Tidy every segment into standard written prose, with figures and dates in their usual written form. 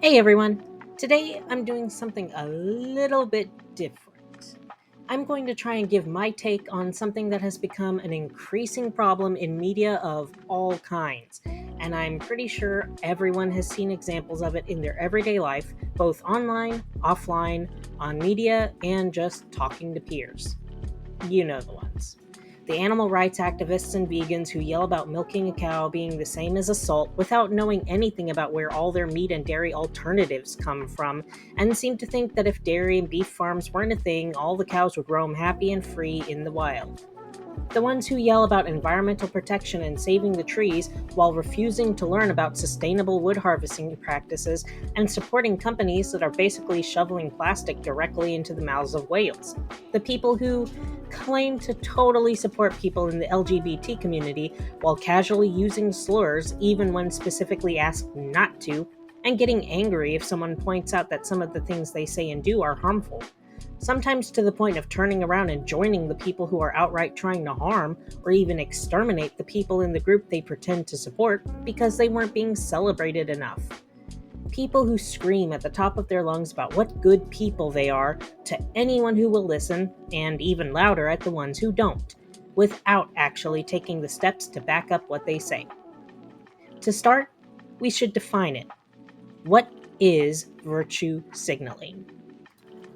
Hey everyone! Today I'm doing something a little bit different. I'm going to try and give my take on something that has become an increasing problem in media of all kinds, and I'm pretty sure everyone has seen examples of it in their everyday life, both online, offline, on media, and just talking to peers. You know the ones. The animal rights activists and vegans who yell about milking a cow being the same as assault without knowing anything about where all their meat and dairy alternatives come from, and seem to think that if dairy and beef farms weren't a thing, all the cows would roam happy and free in the wild. The ones who yell about environmental protection and saving the trees while refusing to learn about sustainable wood harvesting practices and supporting companies that are basically shoveling plastic directly into the mouths of whales. The people who claim to totally support people in the LGBT community while casually using slurs even when specifically asked not to, and getting angry if someone points out that some of the things they say and do are harmful, sometimes to the point of turning around and joining the people who are outright trying to harm or even exterminate the people in the group they pretend to support because they weren't being celebrated enough. People who scream at the top of their lungs about what good people they are to anyone who will listen, and even louder at the ones who don't, without actually taking the steps to back up what they say. To start, we should define it. What is virtue signaling?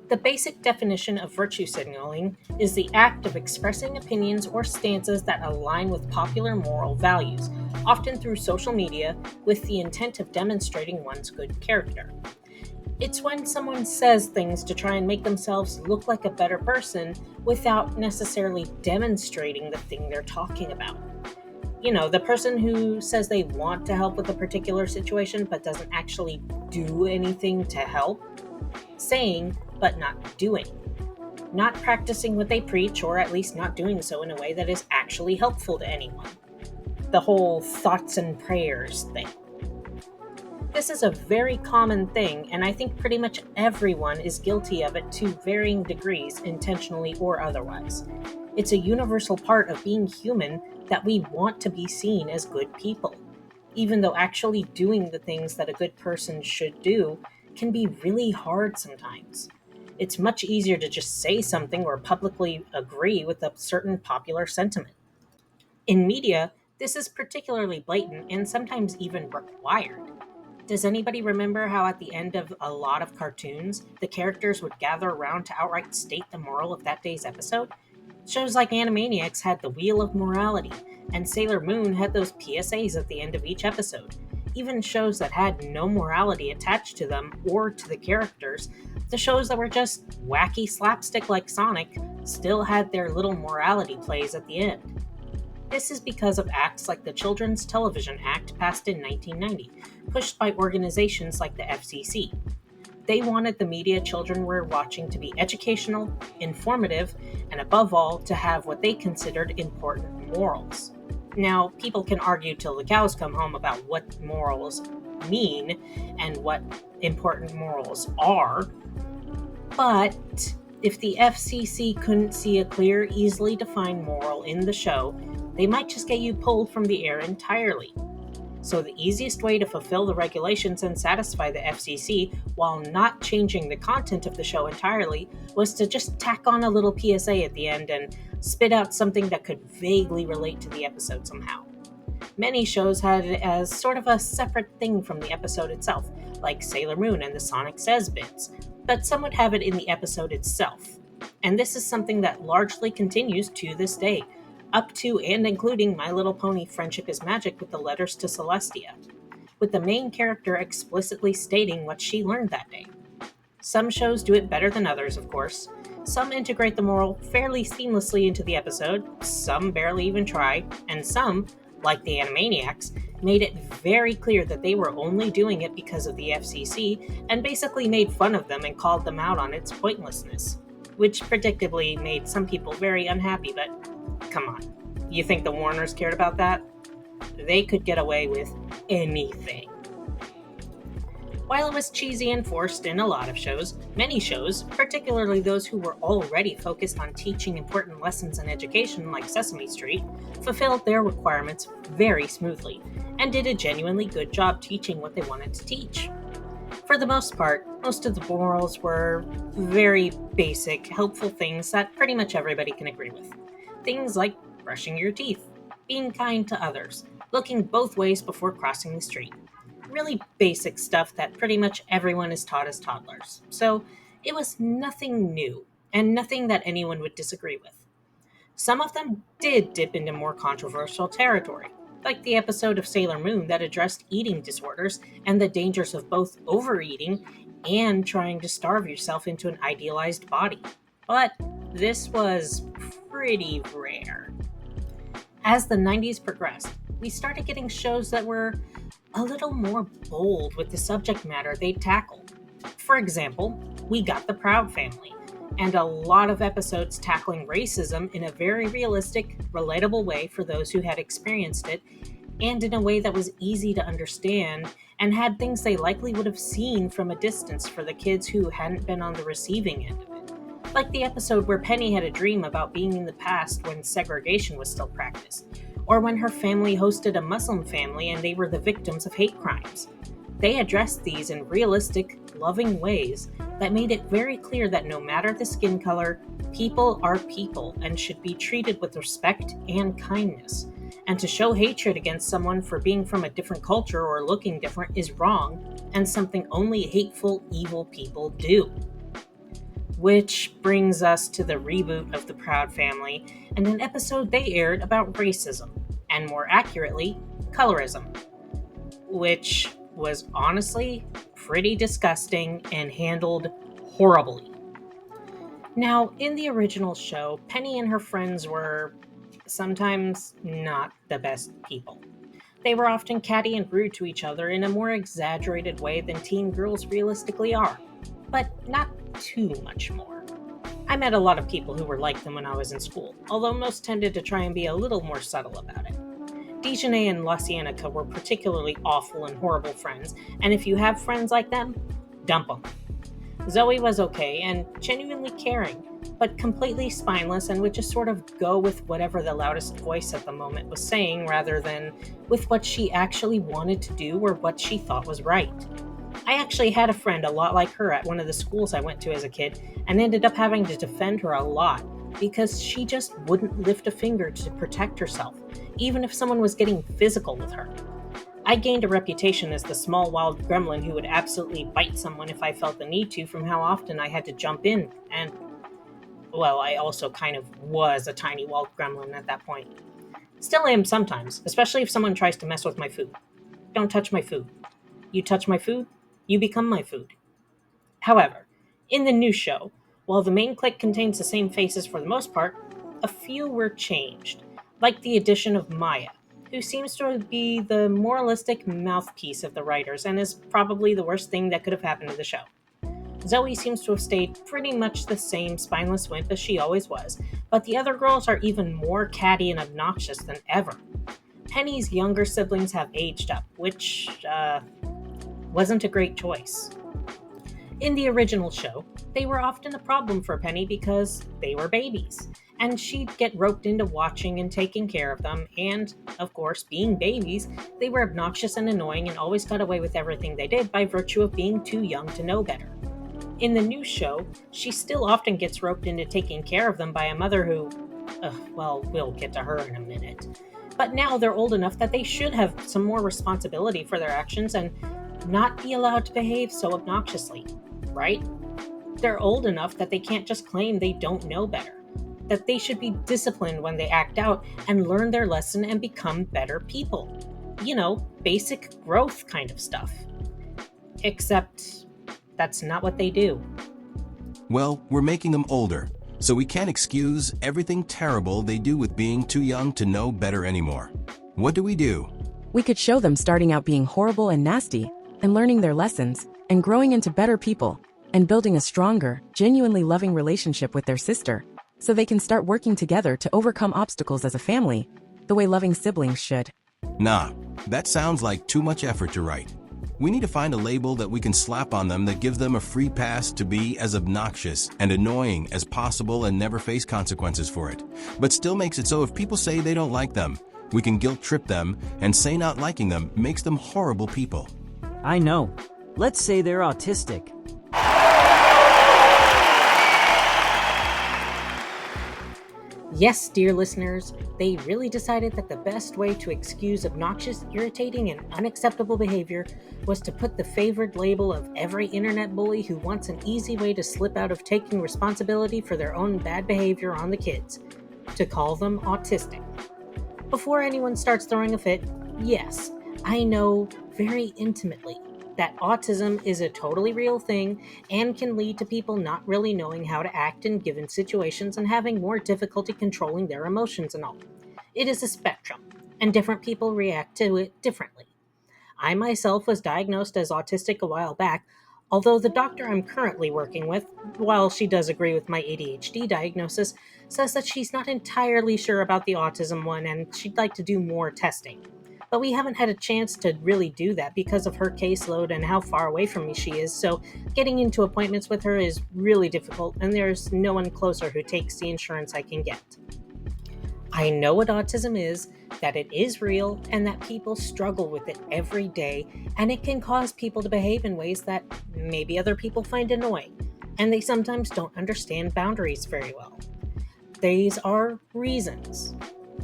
The basic definition of virtue signaling is the act of expressing opinions or stances that align with popular moral values, often through social media, with the intent of demonstrating one's good character. It's when someone says things to try and make themselves look like a better person without necessarily demonstrating the thing they're talking about. You know, the person who says they want to help with a particular situation but doesn't actually do anything to help, saying but not doing, not practicing what they preach, or at least not doing so in a way that is actually helpful to anyone. The whole thoughts and prayers thing. This is a very common thing, and I think pretty much everyone is guilty of it to varying degrees, intentionally or otherwise. It's a universal part of being human that we want to be seen as good people, even though actually doing the things that a good person should do can be really hard sometimes. It's much easier to just say something or publicly agree with a certain popular sentiment. In media, this is particularly blatant and sometimes even required. Does anybody remember how at the end of a lot of cartoons, the characters would gather around to outright state the moral of that day's episode? Shows like Animaniacs had the Wheel of Morality, and Sailor Moon had those PSAs at the end of each episode. Even shows that had no morality attached to them or to the characters, the shows that were just wacky slapstick like Sonic, still had their little morality plays at the end. This is because of acts like the Children's Television Act passed in 1990, pushed by organizations like the FCC. They wanted the media children were watching to be educational, informative, and above all, to have what they considered important morals. Now, people can argue till the cows come home about what morals mean and what important morals are, but if the FCC couldn't see a clear, easily defined moral in the show, they might just get you pulled from the air entirely. So, the easiest way to fulfill the regulations and satisfy the FCC while not changing the content of the show entirely was to just tack on a little PSA at the end and spit out something that could vaguely relate to the episode somehow. Many shows had it as sort of a separate thing from the episode itself, like Sailor Moon and the Sonic Says bits, but some would have it in the episode itself. And this is something that largely continues to this day, up to and including My Little Pony Friendship is Magic with the letters to Celestia, with the main character explicitly stating what she learned that day. Some shows do it better than others, of course. Some integrate the moral fairly seamlessly into the episode, some barely even try, and some, like the Animaniacs, made it very clear that they were only doing it because of the FCC and basically made fun of them and called them out on its pointlessness, which predictably made some people very unhappy, but come on. You think the Warners cared about that? They could get away with anything. While it was cheesy and forced in a lot of shows, many shows, particularly those who were already focused on teaching important lessons in education like Sesame Street, fulfilled their requirements very smoothly and did a genuinely good job teaching what they wanted to teach. For the most part, most of the morals were very basic, helpful things that pretty much everybody can agree with. Things like brushing your teeth, being kind to others, looking both ways before crossing the street. Really basic stuff that pretty much everyone is taught as toddlers. So it was nothing new, and nothing that anyone would disagree with. Some of them did dip into more controversial territory, like the episode of Sailor Moon that addressed eating disorders and the dangers of both overeating and trying to starve yourself into an idealized body. But this was pretty rare. As the 90s progressed, we started getting shows that were a little more bold with the subject matter they tackled. For example, we got The Proud Family, and a lot of episodes tackling racism in a very realistic, relatable way for those who had experienced it, and in a way that was easy to understand and had things they likely would have seen from a distance for the kids who hadn't been on the receiving end of it. Like the episode where Penny had a dream about being in the past when segregation was still practiced, or when her family hosted a Muslim family and they were the victims of hate crimes. They addressed these in realistic, loving ways that made it very clear that no matter the skin color, people are people and should be treated with respect and kindness. And to show hatred against someone for being from a different culture or looking different is wrong and something only hateful, evil people do. Which brings us to the reboot of The Proud Family and an episode they aired about racism, and more accurately, colorism, which was honestly pretty disgusting and handled horribly. Now, in the original show, Penny and her friends were sometimes not the best people. They were often catty and rude to each other in a more exaggerated way than teen girls realistically are, but not too much more. I met a lot of people who were like them when I was in school, although most tended to try and be a little more subtle about it. Dejanay and La Cienega were particularly awful and horrible friends, and if you have friends like them, dump them. Zoe was okay and genuinely caring, but completely spineless and would just sort of go with whatever the loudest voice at the moment was saying rather than with what she actually wanted to do or what she thought was right. I actually had a friend a lot like her at one of the schools I went to as a kid and ended up having to defend her a lot because she just wouldn't lift a finger to protect herself, even if someone was getting physical with her. I gained a reputation as the small wild gremlin who would absolutely bite someone if I felt the need to from how often I had to jump in, and, well, I also kind of was a tiny wild gremlin at that point. Still am sometimes, especially if someone tries to mess with my food. Don't touch my food. You touch my food, you become my food. However, in the new show, while the main clique contains the same faces for the most part, a few were changed, like the addition of Maya, who seems to be the moralistic mouthpiece of the writers and is probably the worst thing that could have happened to the show. Zoe seems to have stayed pretty much the same spineless wimp as she always was, but the other girls are even more catty and obnoxious than ever. Penny's younger siblings have aged up, which, wasn't a great choice. In the original show, they were often a problem for Penny because they were babies, and she'd get roped into watching and taking care of them, and, of course, being babies, they were obnoxious and annoying and always got away with everything they did by virtue of being too young to know better. In the new show, she still often gets roped into taking care of them by a mother who, well, we'll get to her in a minute. But now they're old enough that they should have some more responsibility for their actions and not be allowed to behave so obnoxiously, right? They're old enough that they can't just claim they don't know better, that they should be disciplined when they act out and learn their lesson and become better people. You know, basic growth kind of stuff. Except that's not what they do. Well, we're making them older, so we can't excuse everything terrible they do with being too young to know better anymore. What do? We could show them starting out being horrible and nasty, and learning their lessons, and growing into better people, and building a stronger, genuinely loving relationship with their sister, so they can start working together to overcome obstacles as a family, the way loving siblings should. Nah, that sounds like too much effort to write. We need to find a label that we can slap on them that gives them a free pass to be as obnoxious and annoying as possible and never face consequences for it, but still makes it so if people say they don't like them, we can guilt trip them and say not liking them makes them horrible people. I know. Let's say they're autistic. Yes, dear listeners, they really decided that the best way to excuse obnoxious, irritating, and unacceptable behavior was to put the favored label of every internet bully who wants an easy way to slip out of taking responsibility for their own bad behavior on the kids, to call them autistic. Before anyone starts throwing a fit, yes, I know very intimately that autism is a totally real thing and can lead to people not really knowing how to act in given situations and having more difficulty controlling their emotions and all. It is a spectrum, and different people react to it differently. I myself was diagnosed as autistic a while back, although the doctor I'm currently working with, while she does agree with my ADHD diagnosis, says that she's not entirely sure about the autism one and she'd like to do more testing. But we haven't had a chance to really do that because of her caseload and how far away from me she is, so getting into appointments with her is really difficult and there's no one closer who takes the insurance I can get. I know what autism is, that it is real, and that people struggle with it every day, and it can cause people to behave in ways that maybe other people find annoying, and they sometimes don't understand boundaries very well. These are reasons,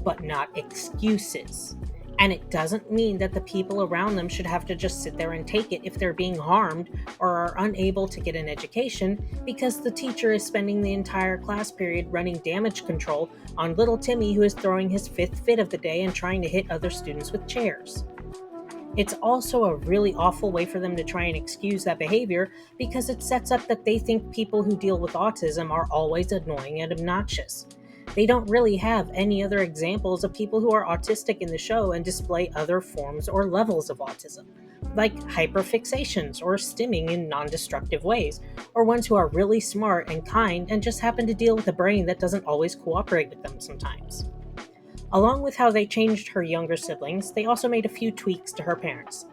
but not excuses. And it doesn't mean that the people around them should have to just sit there and take it if they're being harmed or are unable to get an education because the teacher is spending the entire class period running damage control on little Timmy who is throwing his fifth fit of the day and trying to hit other students with chairs. It's also a really awful way for them to try and excuse that behavior because it sets up that they think people who deal with autism are always annoying and obnoxious. They don't really have any other examples of people who are autistic in the show and display other forms or levels of autism, like hyperfixations or stimming in non destructive ways, or ones who are really smart and kind and just happen to deal with a brain that doesn't always cooperate with them sometimes. Along with how they changed her younger siblings, they also made a few tweaks to her parents.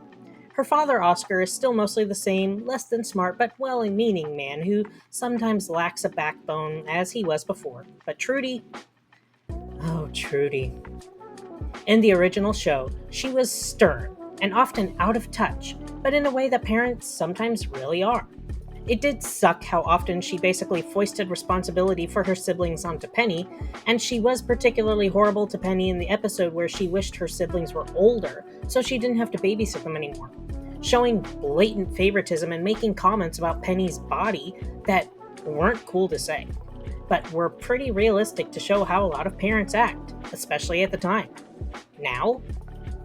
Her father, Oscar, is still mostly the same, less than smart but well meaning man who sometimes lacks a backbone as he was before. But Trudy, oh, Trudy. In the original show, she was stern and often out of touch, but in a way that parents sometimes really are. It did suck how often she basically foisted responsibility for her siblings onto Penny, and she was particularly horrible to Penny in the episode where she wished her siblings were older so she didn't have to babysit them anymore, showing blatant favoritism and making comments about Penny's body that weren't cool to say, but were pretty realistic to show how a lot of parents act, especially at the time. Now,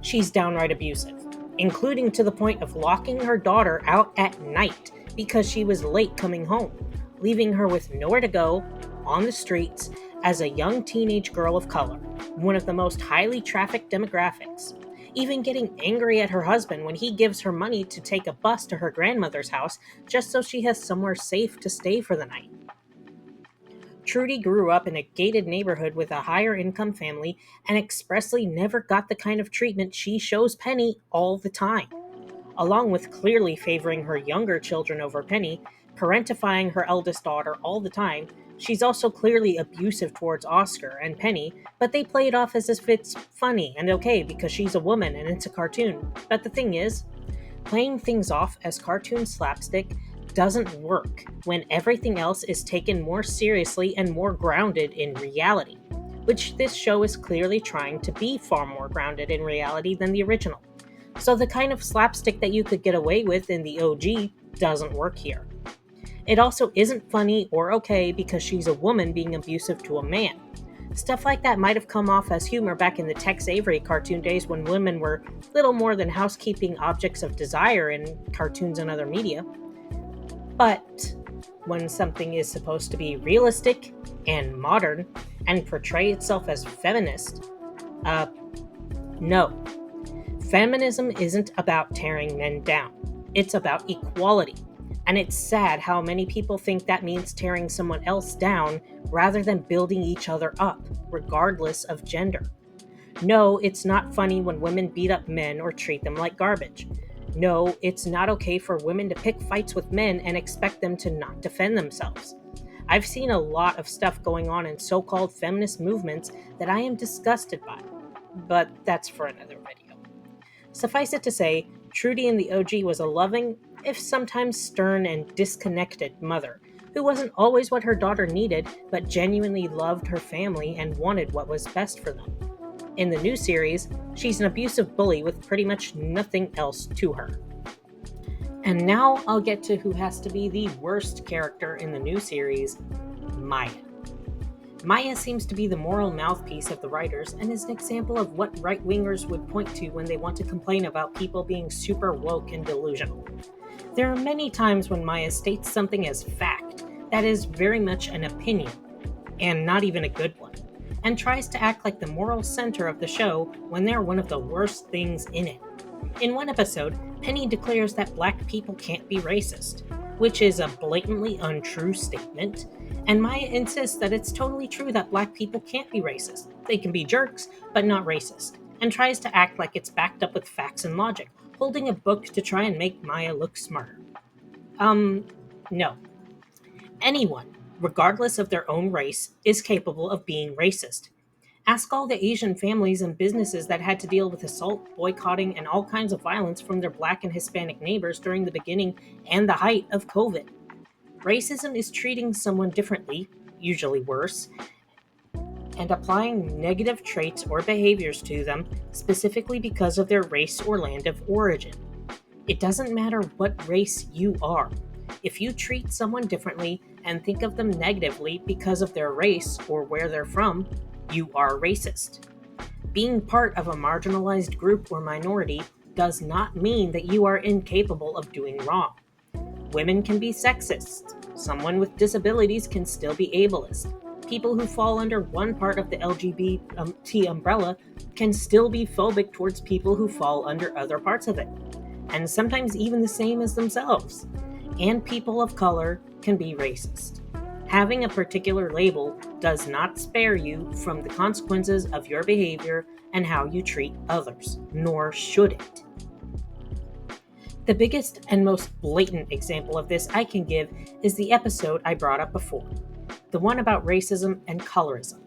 she's downright abusive, including to the point of locking her daughter out at night because she was late coming home, leaving her with nowhere to go, on the streets, as a young teenage girl of color, one of the most highly trafficked demographics. Even getting angry at her husband when he gives her money to take a bus to her grandmother's house just so she has somewhere safe to stay for the night. Trudy grew up in a gated neighborhood with a higher income family and expressly never got the kind of treatment she shows Penny all the time. Along with clearly favoring her younger children over Penny, parentifying her eldest daughter all the time, she's also clearly abusive towards Oscar and Penny, but they play it off as if it's funny and okay because she's a woman and it's a cartoon. But the thing is, playing things off as cartoon slapstick doesn't work when everything else is taken more seriously and more grounded in reality, which this show is clearly trying to be far more grounded in reality than the original. So the kind of slapstick that you could get away with in the OG doesn't work here. It also isn't funny or okay because she's a woman being abusive to a man. Stuff like that might have come off as humor back in the Tex Avery cartoon days when women were little more than housekeeping objects of desire in cartoons and other media. But when something is supposed to be realistic and modern and portray itself as feminist, no. Feminism isn't about tearing men down. It's about equality. And it's sad how many people think that means tearing someone else down rather than building each other up, regardless of gender. No, it's not funny when women beat up men or treat them like garbage. No, it's not okay for women to pick fights with men and expect them to not defend themselves. I've seen a lot of stuff going on in so-called feminist movements that I am disgusted by, but that's for another video. Suffice it to say, Trudy in the OG was a loving, if sometimes stern and disconnected mother who wasn't always what her daughter needed but genuinely loved her family and wanted what was best for them. In the new series, she's an abusive bully with pretty much nothing else to her. And now I'll get to who has to be the worst character in the new series, Maya. Maya seems to be the moral mouthpiece of the writers and is an example of what right-wingers would point to when they want to complain about people being super woke and delusional. There are many times when Maya states something as fact that is very much an opinion, and not even a good one, and tries to act like the moral center of the show when they're one of the worst things in it. In one episode, Penny declares that black people can't be racist, which is a blatantly untrue statement, and Maya insists that it's totally true that black people can't be racist. They can be jerks, but not racist, and tries to act like it's backed up with facts and logic, holding a book to try and make Maya look smarter. No. Anyone, regardless of their own race, is capable of being racist. Ask all the Asian families and businesses that had to deal with assault, boycotting, and all kinds of violence from their Black and Hispanic neighbors during the beginning and the height of COVID. Racism is treating someone differently, usually worse, and applying negative traits or behaviors to them specifically because of their race or land of origin. It doesn't matter what race you are. If you treat someone differently and think of them negatively because of their race or where they're from, you are racist. Being part of a marginalized group or minority does not mean that you are incapable of doing wrong. Women can be sexist. Someone with disabilities can still be ableist. People who fall under one part of the LGBT umbrella can still be phobic towards people who fall under other parts of it, and sometimes even the same as themselves. And people of color can be racist. Having a particular label does not spare you from the consequences of your behavior and how you treat others, nor should it. The biggest and most blatant example of this I can give is the episode I brought up before, the one about racism and colorism.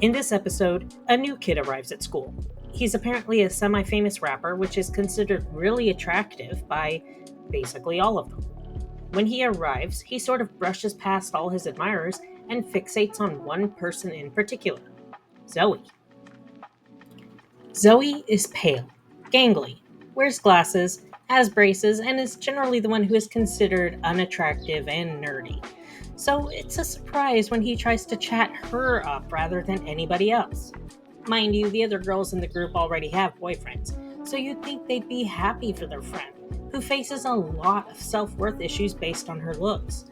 In this episode, a new kid arrives at school. He's apparently a semi-famous rapper, which is considered really attractive by basically all of them. When he arrives, he sort of brushes past all his admirers and fixates on one person in particular, Zoe. Zoe is pale, gangly, wears glasses, has braces, and is generally the one who is considered unattractive and nerdy. So it's a surprise when he tries to chat her up rather than anybody else. Mind you, the other girls in the group already have boyfriends, so you'd think they'd be happy for their friend, who faces a lot of self-worth issues based on her looks.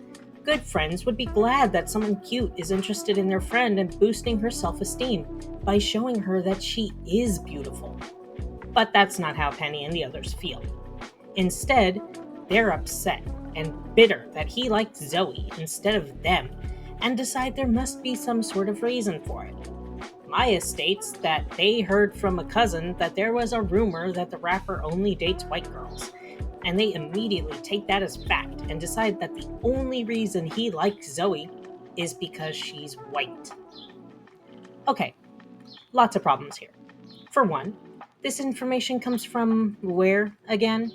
Good friends would be glad that someone cute is interested in their friend and boosting her self-esteem by showing her that she is beautiful. But that's not how Penny and the others feel. Instead, they're upset and bitter that he liked Zoe instead of them, and decide there must be some sort of reason for it. Maya states that they heard from a cousin that there was a rumor that the rapper only dates white girls, and they immediately take that as fact and decide that the only reason he likes Zoe is because she's white. Okay, lots of problems here. For one, this information comes from where, again?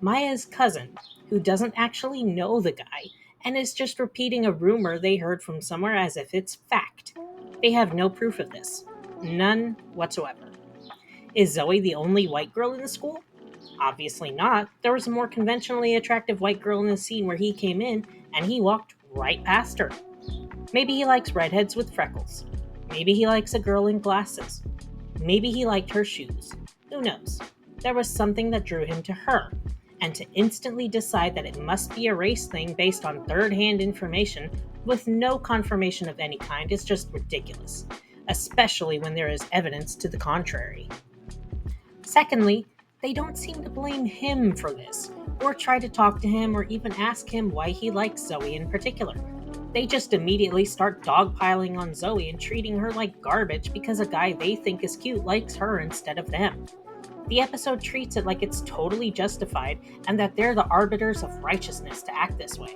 Maya's cousin, who doesn't actually know the guy and is just repeating a rumor they heard from somewhere as if it's fact. They have no proof of this. None whatsoever. Is Zoe the only white girl in the school? Obviously not. There was a more conventionally attractive white girl in the scene where he came in, and he walked right past her. Maybe he likes redheads with freckles. Maybe he likes a girl in glasses. Maybe he liked her shoes. Who knows? There was something that drew him to her, and to instantly decide that it must be a race thing based on third-hand information with no confirmation of any kind is just ridiculous, especially when there is evidence to the contrary. Secondly, they don't seem to blame him for this, or try to talk to him or even ask him why he likes Zoe in particular. They just immediately start dogpiling on Zoe and treating her like garbage because a guy they think is cute likes her instead of them. The episode treats it like it's totally justified and that they're the arbiters of righteousness to act this way.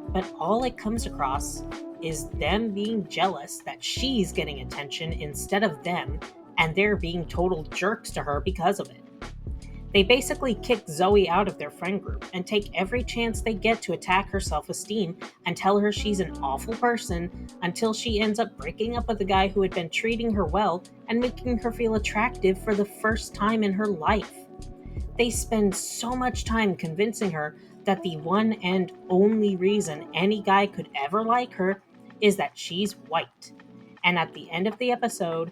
But all it comes across is them being jealous that she's getting attention instead of them, and they're being total jerks to her because of it. They basically kick Zoe out of their friend group and take every chance they get to attack her self-esteem and tell her she's an awful person until she ends up breaking up with the guy who had been treating her well and making her feel attractive for the first time in her life. They spend so much time convincing her that the one and only reason any guy could ever like her is that she's white. And at the end of the episode,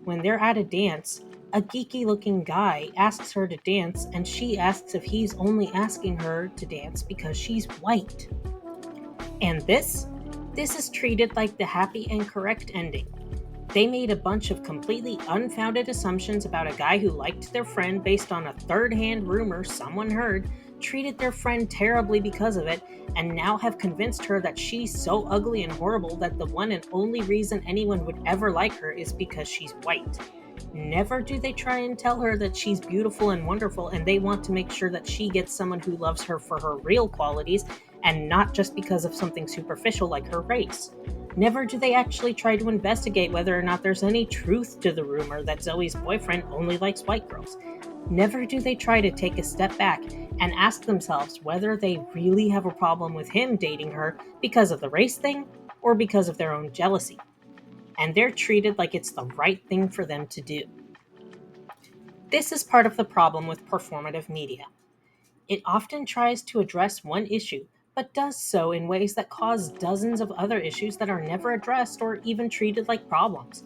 when they're at a dance, a geeky looking guy asks her to dance, and she asks if he's only asking her to dance because she's white. And this is treated like the happy and correct ending. They made a bunch of completely unfounded assumptions about a guy who liked their friend based on a third-hand rumor someone heard, treated their friend terribly because of it, and now have convinced her that she's so ugly and horrible that the one and only reason anyone would ever like her is because she's white. Never do they try and tell her that she's beautiful and wonderful, and they want to make sure that she gets someone who loves her for her real qualities and not just because of something superficial like her race. Never do they actually try to investigate whether or not there's any truth to the rumor that Zoe's boyfriend only likes white girls. Never do they try to take a step back and ask themselves whether they really have a problem with him dating her because of the race thing or because of their own jealousy. And they're treated like it's the right thing for them to do. This is part of the problem with performative media. It often tries to address one issue, but does so in ways that cause dozens of other issues that are never addressed or even treated like problems.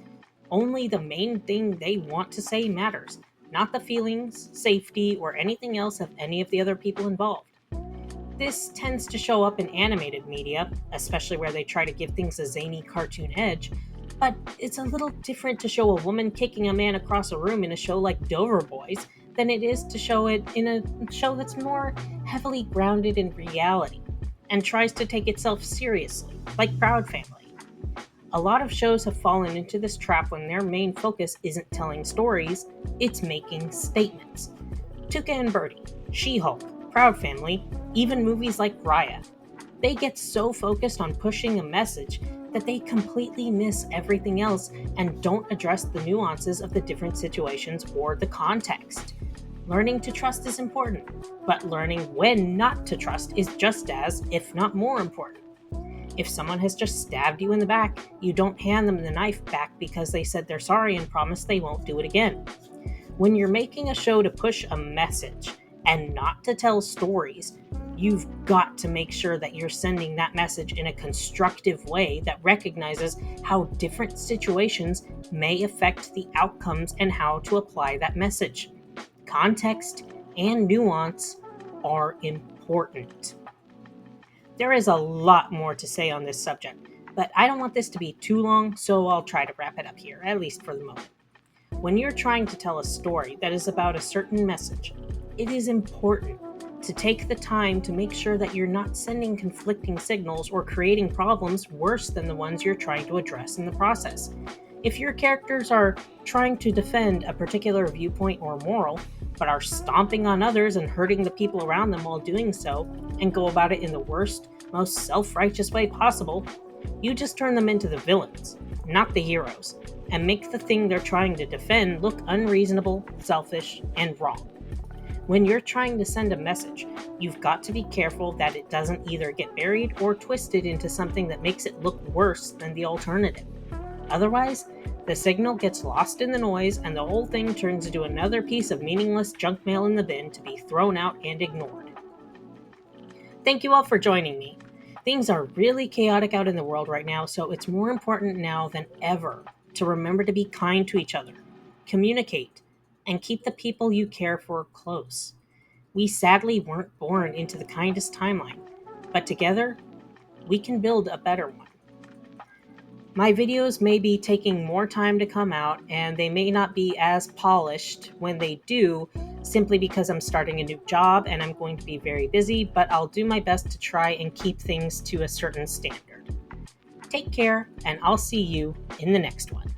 Only the main thing they want to say matters, not the feelings, safety, or anything else of any of the other people involved. This tends to show up in animated media, especially where they try to give things a zany cartoon edge, but it's a little different to show a woman kicking a man across a room in a show like Dover Boys than it is to show it in a show that's more heavily grounded in reality and tries to take itself seriously, like Proud Family. A lot of shows have fallen into this trap when their main focus isn't telling stories, it's making statements. Tuca and Birdie, She-Hulk, Proud Family, even movies like Raya. They get so focused on pushing a message that they completely miss everything else and don't address the nuances of the different situations or the context. Learning to trust is important, but learning when not to trust is just as, if not more important. If someone has just stabbed you in the back, you don't hand them the knife back because they said they're sorry and promise they won't do it again. When you're making a show to push a message and not to tell stories, you've got to make sure that you're sending that message in a constructive way that recognizes how different situations may affect the outcomes and how to apply that message. Context and nuance are important. There is a lot more to say on this subject, but I don't want this to be too long, so I'll try to wrap it up here, at least for the moment. When you're trying to tell a story that is about a certain message, it is important to take the time to make sure that you're not sending conflicting signals or creating problems worse than the ones you're trying to address in the process. If your characters are trying to defend a particular viewpoint or moral, but are stomping on others and hurting the people around them while doing so, and go about it in the worst, most self-righteous way possible, you just turn them into the villains, not the heroes, and make the thing they're trying to defend look unreasonable, selfish, and wrong. When you're trying to send a message, you've got to be careful that it doesn't either get buried or twisted into something that makes it look worse than the alternative. Otherwise, the signal gets lost in the noise and the whole thing turns into another piece of meaningless junk mail in the bin to be thrown out and ignored. Thank you all for joining me. Things are really chaotic out in the world right now, so it's more important now than ever to remember to be kind to each other, communicate, and keep the people you care for close. We sadly weren't born into the kindest timeline, but together, we can build a better one. My videos may be taking more time to come out, and they may not be as polished when they do, simply because I'm starting a new job and I'm going to be very busy, but I'll do my best to try and keep things to a certain standard. Take care, and I'll see you in the next one.